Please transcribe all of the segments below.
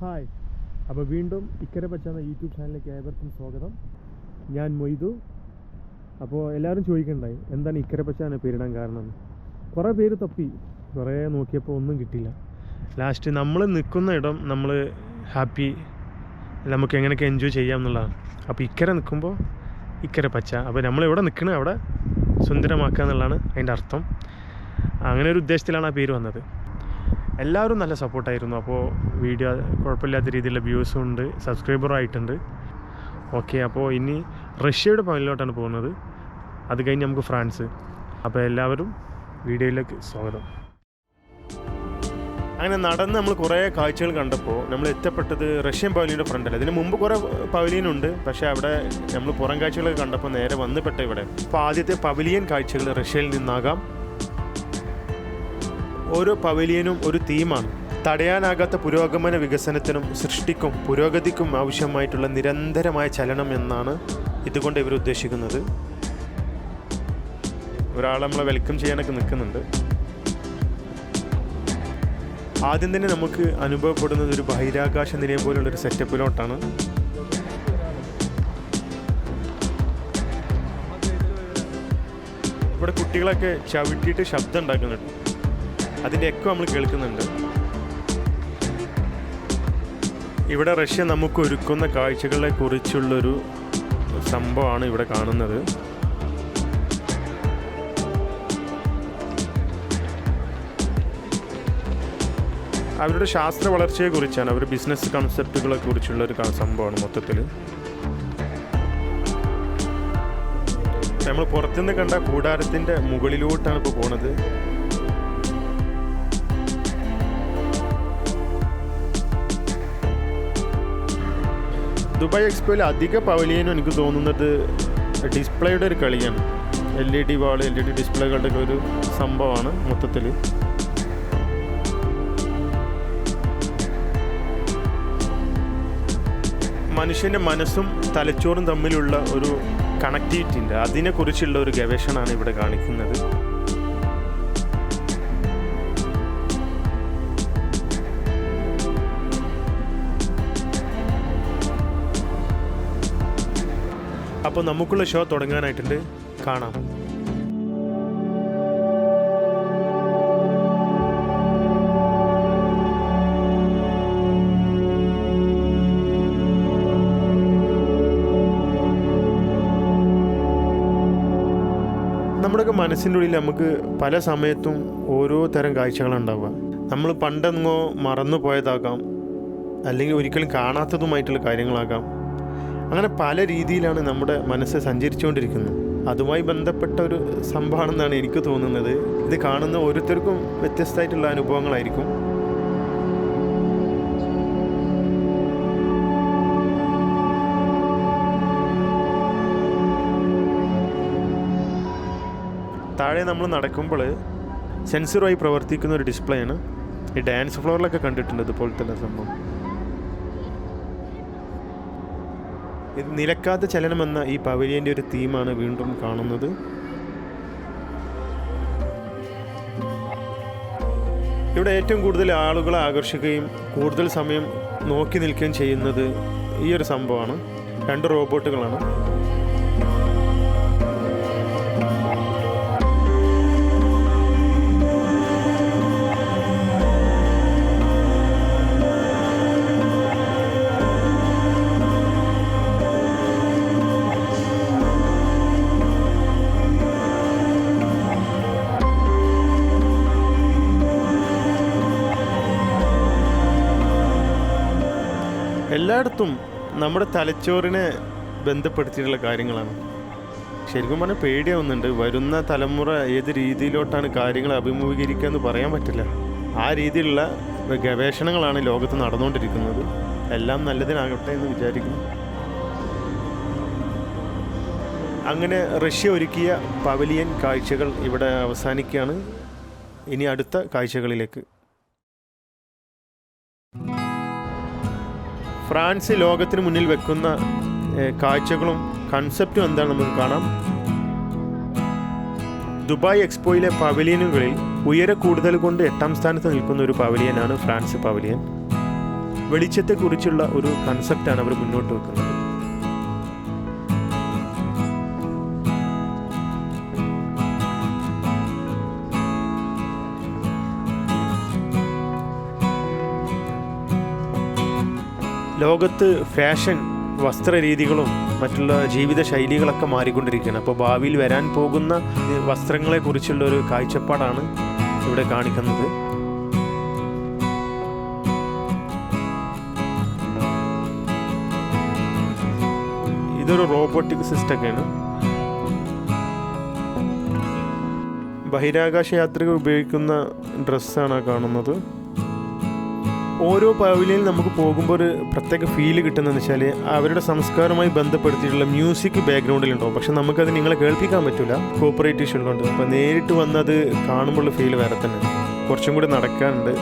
Hi, അപ്പോൾ വീണ്ടും ഇക്കരെ പച്ച എന്ന യൂട്യൂബ് ചാനലിലേക്ക് ഏവർക്കും സ്വാഗതം. ഞാൻ മൊയ്തു. അപ്പോൾ എല്ലാവരും ചോദിക്കണ്ടായി എന്താണ് ഇക്കരെ പച്ച എന്ന പേരിടാൻ കാരണം. കുറേ പേര് തപ്പി, കുറേ നോക്കിയപ്പോൾ ഒന്നും കിട്ടിയില്ല. ലാസ്റ്റ് നമ്മൾ നിൽക്കുന്ന ഇടം നമ്മൾ ഹാപ്പി, നമുക്ക് എങ്ങനെയൊക്കെ എൻജോയ് ചെയ്യാം എന്നുള്ളതാണ്. അപ്പോൾ ഇക്കരെ നിൽക്കുമ്പോൾ ഇക്കരെ പച്ച, അപ്പോൾ നമ്മളെവിടെ നിൽക്കണത് അവിടെ സുന്ദരമാക്കുക എന്നുള്ളതാണ് അതിൻ്റെ അർത്ഥം. അങ്ങനെ ഒരു ഉദ്ദേശത്തിലാണ് ആ പേര് വന്നത്. എല്ലാവരും നല്ല സപ്പോർട്ടായിരുന്നു. അപ്പോൾ വീഡിയോ കുഴപ്പമില്ലാത്ത രീതിയിലുള്ള വ്യൂസും ഉണ്ട്, സബ്സ്ക്രൈബറും ആയിട്ടുണ്ട്. ഓക്കെ, അപ്പോൾ ഇനി റഷ്യയുടെ പവലിലോട്ടാണ് പോകുന്നത്. അത് കഴിഞ്ഞ് നമുക്ക് ഫ്രാൻസ്. അപ്പോൾ എല്ലാവരും വീഡിയോയിലേക്ക് സ്വാഗതം. അങ്ങനെ നടന്ന് നമ്മൾ കുറേ കാഴ്ചകൾ കണ്ടപ്പോൾ നമ്മൾ എത്തപ്പെട്ടത് റഷ്യൻ പവലിയൻ്റെ ഫ്രണ്ടല്ല. ഇതിന് മുമ്പ് കുറേ പവലിയനുണ്ട്, പക്ഷേ അവിടെ നമ്മൾ പുറം കാഴ്ചകളൊക്കെ കണ്ടപ്പോൾ നേരെ വന്നുപെട്ട ഇവിടെ. അപ്പോൾ ആദ്യത്തെ പവലിയൻ കാഴ്ചകൾ റഷ്യയിൽ നിന്നാകാം. ഓരോ പവലിയനും ഒരു തീമാണ്. തടയാനാകാത്ത പുരോഗമന വികസനത്തിനും സൃഷ്ടിക്കും പുരോഗതിക്കും ആവശ്യമായിട്ടുള്ള നിരന്തരമായ ചലനം എന്നാണ് ഇതുകൊണ്ട് ഇവർ ഉദ്ദേശിക്കുന്നത്. ഒരാൾ നമ്മളെ വെൽക്കം ചെയ്യാനൊക്കെ നിൽക്കുന്നുണ്ട്. ആദ്യം തന്നെ നമുക്ക് അനുഭവപ്പെടുന്നത് ഒരു ബഹിരാകാശ നിലയം പോലുള്ളൊരു സെറ്റപ്പിലോട്ടാണ്. ഇവിടെ കുട്ടികളൊക്കെ ചവിട്ടിയിട്ട് ശബ്ദം ഉണ്ടാക്കുന്നുണ്ട്. അതിൻ്റെ എക്കോ നമ്മൾ കേൾക്കുന്നുണ്ട്. ഇവിടെ റഷ്യ നമുക്ക് ഒരുക്കുന്ന കാഴ്ചകളെ കുറിച്ചുള്ളൊരു സംഭവമാണ് ഇവിടെ കാണുന്നത്. അവരുടെ ശാസ്ത്ര വളർച്ചയെക്കുറിച്ചാണ്, അവരുടെ ബിസിനസ് കൺസെപ്റ്റുകളെ കുറിച്ചുള്ളൊരു സംഭവമാണ് മൊത്തത്തിൽ. നമ്മൾ പുറത്തുനിന്ന് കണ്ട കൂടാരത്തിൻ്റെ മുകളിലോട്ടാണ് ഇപ്പോൾ പോണത്. ദുബായ് എക്സ്പോയിൽ അധിക പവലിയനും എനിക്ക് തോന്നുന്നത് ഡിസ്പ്ലേയുടെ ഒരു കളിയാണ്. LED വാള്, LED ഡിസ്പ്ലേകളുടെ ഒക്കെ ഒരു സംഭവമാണ് മൊത്തത്തിൽ. മനുഷ്യൻ്റെ മനസ്സും തലച്ചോറും തമ്മിലുള്ള ഒരു കണക്ടിവിറ്റി ഉണ്ട്, അതിനെക്കുറിച്ചുള്ള ഒരു ഗവേഷണമാണ് ഇവിടെ കാണിക്കുന്നത്. അപ്പോൾ നമുക്കുള്ള ഷോ തുടങ്ങാനായിട്ടുണ്ട്. കാണാം. നമ്മുടെയൊക്കെ മനസ്സിൻ്റെ ഉള്ളിൽ നമുക്ക് പല സമയത്തും ഓരോ തരം കാഴ്ചകളുണ്ടാവുക. നമ്മൾ പണ്ടെങ്ങോ മറന്നു പോയതാകാം, അല്ലെങ്കിൽ ഒരിക്കലും കാണാത്തതുമായിട്ടുള്ള കാര്യങ്ങളാകാം. അങ്ങനെ പല രീതിയിലാണ് നമ്മുടെ മനസ്സ് സഞ്ചരിച്ചുകൊണ്ടിരിക്കുന്നത്. അതുമായി ബന്ധപ്പെട്ട ഒരു സംഭവമാണെന്നാണ് എനിക്ക് തോന്നുന്നത്. ഇത് കാണുന്ന ഓരോരുത്തർക്കും വ്യത്യസ്തമായിട്ടുള്ള അനുഭവങ്ങളായിരിക്കും. താഴെ നമ്മൾ നടക്കുമ്പോൾ സെൻസറുമായി പ്രവർത്തിക്കുന്ന ഒരു ഡിസ്പ്ലേ ആണ്. ഈ ഡാൻസ് ഫ്ലോറിലൊക്കെ കണ്ടിട്ടുണ്ട് ഇതുപോലത്തെ സംഭവം. ഇത് നിലക്കാത്ത ചലനം എന്ന ഈ പവലിയൻ്റെ ഒരു തീമാണ് വീണ്ടും കാണുന്നത്. ഇവിടെ ഏറ്റവും കൂടുതൽ ആളുകളെ ആകർഷിക്കുകയും കൂടുതൽ സമയം നോക്കി നിൽക്കുകയും ചെയ്യുന്നത് ഈ ഒരു സംഭവമാണ്. 2 റോബോട്ടുകളാണ്. എല്ലായിടത്തും നമ്മുടെ തലച്ചോറിനെ ബന്ധപ്പെടുത്തിയിട്ടുള്ള കാര്യങ്ങളാണ്. ശരിക്കും പറഞ്ഞാൽ പേടിയാവുന്നുണ്ട്. വരുന്ന തലമുറ ഏത് രീതിയിലോട്ടാണ് കാര്യങ്ങൾ അഭിമുഖീകരിക്കുക എന്ന് പറയാൻ പറ്റില്ല. ആ രീതിയിലുള്ള ഗവേഷണങ്ങളാണ് ലോകത്ത് നടന്നുകൊണ്ടിരിക്കുന്നത്. എല്ലാം നല്ലതിനാകട്ടെ എന്ന് വിചാരിക്കുന്നു. അങ്ങനെ റഷ്യ ഒരുക്കിയ പവലിയൻ കാഴ്ചകൾ ഇവിടെ അവസാനിക്കുകയാണ്. ഇനി അടുത്ത കാഴ്ചകളിലേക്ക്. ഫ്രാൻസ് ലോകത്തിന് മുന്നിൽ വെക്കുന്ന കാഴ്ചകളും കൺസെപ്റ്റും എന്താണ് നമുക്ക് കാണാം. ദുബായ് എക്സ്പോയിലെ പവലിയനുകളിൽ ഉയര കൂടുതൽ കൊണ്ട് 8ാം സ്ഥാനത്ത് നിൽക്കുന്ന ഒരു പവലിയനാണ് ഫ്രാൻസ് പവലിയൻ. വെളിച്ചത്തെക്കുറിച്ചുള്ള ഒരു കൺസെപ്റ്റാണ് അവർ മുന്നോട്ട് വെക്കുന്നത്. ലോകത്ത് ഫാഷൻ വസ്ത്രരീതികളും മറ്റുള്ള ജീവിത ശൈലികളൊക്കെ മാറിക്കൊണ്ടിരിക്കുകയാണ്. അപ്പോൾ ഭാവിയിൽ വരാൻ പോകുന്ന വസ്ത്രങ്ങളെക്കുറിച്ചുള്ള ഒരു കാഴ്ചപ്പാടാണ് ഇവിടെ കാണിക്കുന്നത്. ഇതൊരു റോബോട്ടിക് സിസ്റ്റമൊക്കെയാണ്. ബഹിരാകാശ യാത്രികർ ഉപയോഗിക്കുന്ന ഡ്രസ്സാണ് കാണുന്നത്. ഓരോ പവലിയനിൽ നമുക്ക് പോകുമ്പോൾ ഒരു പ്രത്യേക ഫീല് കിട്ടുന്നതെന്ന് വെച്ചാൽ അവരുടെ സംസ്കാരവുമായി ബന്ധപ്പെടുത്തിയിട്ടുള്ള മ്യൂസിക് ബാക്ക്ഗ്രൗണ്ടിലുണ്ടാവും. പക്ഷെ നമുക്കത് നിങ്ങളെ കേൾപ്പിക്കാൻ പറ്റില്ല, കോപ്പറേറ്റ് ഇഷ്യൂ ഉള്ളതുകൊണ്ട്. അപ്പോൾ നേരിട്ട് വന്നത് കാണുമ്പോൾ ഫീൽ വേറെ തന്നെ. കുറച്ചും കൂടി നടക്കാനുണ്ട്.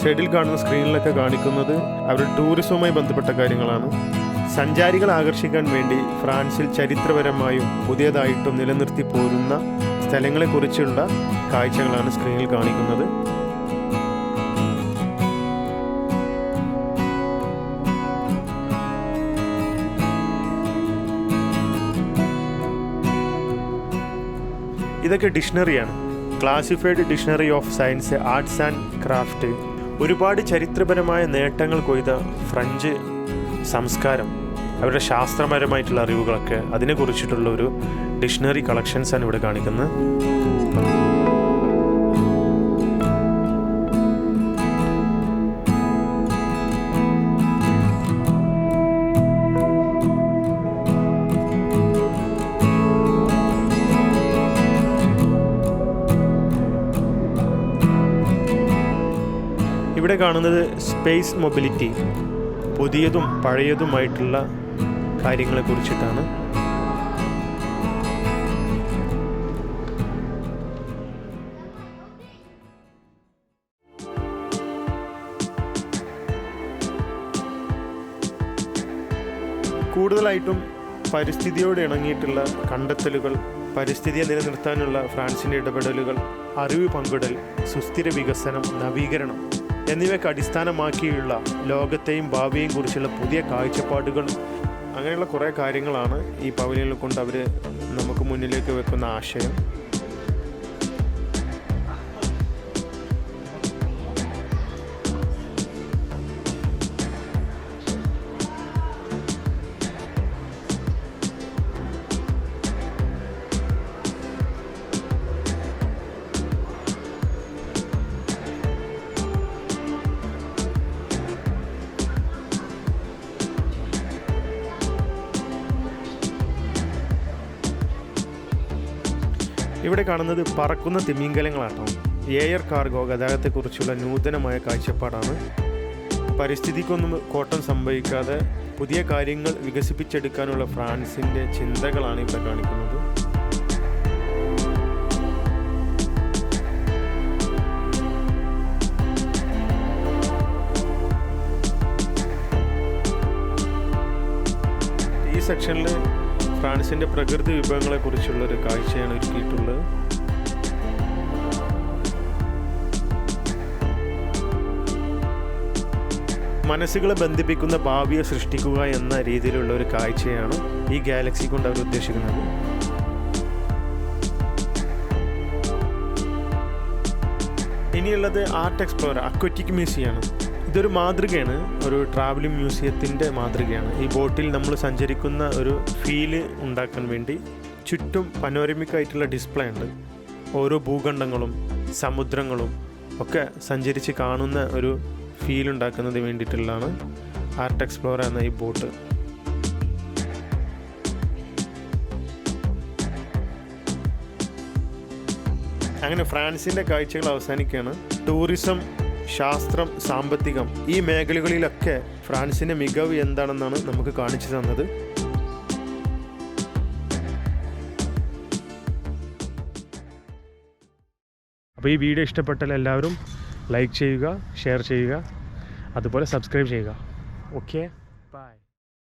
സൈഡിൽ കാണുന്ന സ്ക്രീനിലൊക്കെ കാണിക്കുന്നത് അവരുടെ ടൂറിസവുമായി ബന്ധപ്പെട്ട കാര്യങ്ങളാണ്. സഞ്ചാരികളെ ആകർഷിക്കാൻ വേണ്ടി ഫ്രാൻസിൽ ചരിത്രപരമായും പുതിയതായിട്ടും നിലനിർത്തി പോരുന്ന സ്ഥലങ്ങളെക്കുറിച്ചുള്ള കാഴ്ചകളാണ് സ്ക്രീനിൽ കാണിക്കുന്നത്. ഇതൊക്കെ ഡിക്ഷണറിയാണ്. Classified dictionary of science, arts and craft. ഒരുപാട് ചരിത്രപരമായ നേട്ടങ്ങൾ കൊയ്ത ഫ്രഞ്ച് സംസ്കാരം, അവരുടെ ശാസ്ത്രപരമായിട്ടുള്ള അറിവുകളൊക്കെ അതിനെക്കുറിച്ചിട്ടുള്ള ഒരു ഡിക്ഷണറി കളക്ഷൻസാണ് ഇവിടെ കാണിക്കുന്നത്. ഇവിടെ കാണുന്നത് സ്പേസ് മൊബിലിറ്റി, പുതിയതും പഴയതുമായിട്ടുള്ള കാര്യങ്ങളെക്കുറിച്ചിട്ടാണ്. കൂടുതലായിട്ടും പരിസ്ഥിതിയോട് ഇണങ്ങിയിട്ടുള്ള കണ്ടെത്തലുകൾ, പരിസ്ഥിതിയെ നിലനിർത്താനുള്ള ഫ്രാൻസിൻ്റെ ഇടപെടലുകൾ, അറിവ് പങ്കിടൽ, സുസ്ഥിര വികസനം, നവീകരണം എന്നിവയ്ക്ക് അടിസ്ഥാനമാക്കിയുള്ള ലോകത്തെയും ഭാവിയെയും കുറിച്ചുള്ള പുതിയ കാഴ്ചപ്പാടുകൾ, അങ്ങനെയുള്ള കുറേ കാര്യങ്ങളാണ് ഈ പവലിയനിൽ കൊണ്ട് അവർ നമുക്ക് മുന്നിലേക്ക് വെക്കുന്ന ആശയം. ഇവിടെ കാണുന്നത് പറക്കുന്ന തിമിംഗലങ്ങളാട്ടോ. എയർ കാർഗോ ഗതാഗതത്തെക്കുറിച്ചുള്ള നൂതനമായ കാഴ്ചപ്പാടാണ്. പരിസ്ഥിതിക്കൊന്നും കോട്ടം സംഭവിക്കാതെ പുതിയ കാര്യങ്ങൾ വികസിപ്പിച്ചെടുക്കാനുള്ള ഫ്രാൻസിൻ്റെ ചിന്തകളാണ് ഇവിടെ കാണിക്കുന്നത്. ഈ സെക്ഷനിൽ ഫ്രാൻസിൻ്റെ പ്രകൃതി വിഭവങ്ങളെക്കുറിച്ചുള്ളൊരു കാഴ്ചയാണ് ഒരുക്കിയിട്ടുള്ളത്. മനസ്സുകളെ ബന്ധിപ്പിക്കുന്ന ഭാവിയെ സൃഷ്ടിക്കുക എന്ന രീതിയിലുള്ള ഒരു കാഴ്ചയാണ് ഈ ഗാലക്സി കൊണ്ട് അവർ ഉദ്ദേശിക്കുന്നത്. ഇനിയുള്ളത് ആർട്ട് എക്സ്പ്ലോറർ അക്വറ്റിക് മ്യൂസിയമാണ്. ഇതൊരു മാതൃകയാണ്, ഒരു ട്രാവലിംഗ് മ്യൂസിയത്തിൻ്റെ മാതൃകയാണ്. ഈ ബോട്ടിൽ നമ്മൾ സഞ്ചരിക്കുന്ന ഒരു ഫീല് ഉണ്ടാക്കാൻ വേണ്ടി ചുറ്റും പനോരമിക്കായിട്ടുള്ള ഡിസ്പ്ലേ ഉണ്ട്. ഓരോ ഭൂഖണ്ഡങ്ങളും സമുദ്രങ്ങളും ഒക്കെ സഞ്ചരിച്ച് കാണുന്ന ഒരു ഫീൽ ഉണ്ടാക്കുന്നതിന് വേണ്ടിയിട്ടുള്ളതാണ് ആർട്ട് എക്സ്പ്ലോറർ എന്ന ഈ ബോട്ട്. അങ്ങനെ ഫ്രാൻസിൻ്റെ കാഴ്ചകൾ അവസാനിക്കുകയാണ്. ടൂറിസം, ശാസ്ത്രം, സാമ്പത്തികം ഈ മേഖലകളിലൊക്കെ ഫ്രാൻസിൻ്റെ മികവ് എന്താണെന്നാണ് നമുക്ക് കാണിച്ചു തന്നത്. അപ്പോൾ ഈ വീഡിയോ ഇഷ്ടപ്പെട്ടാൽ എല്ലാവരും ലൈക്ക് ചെയ്യുക, ഷെയർ ചെയ്യുക, അതുപോലെ സബ്സ്ക്രൈബ് ചെയ്യുക. Okay, by.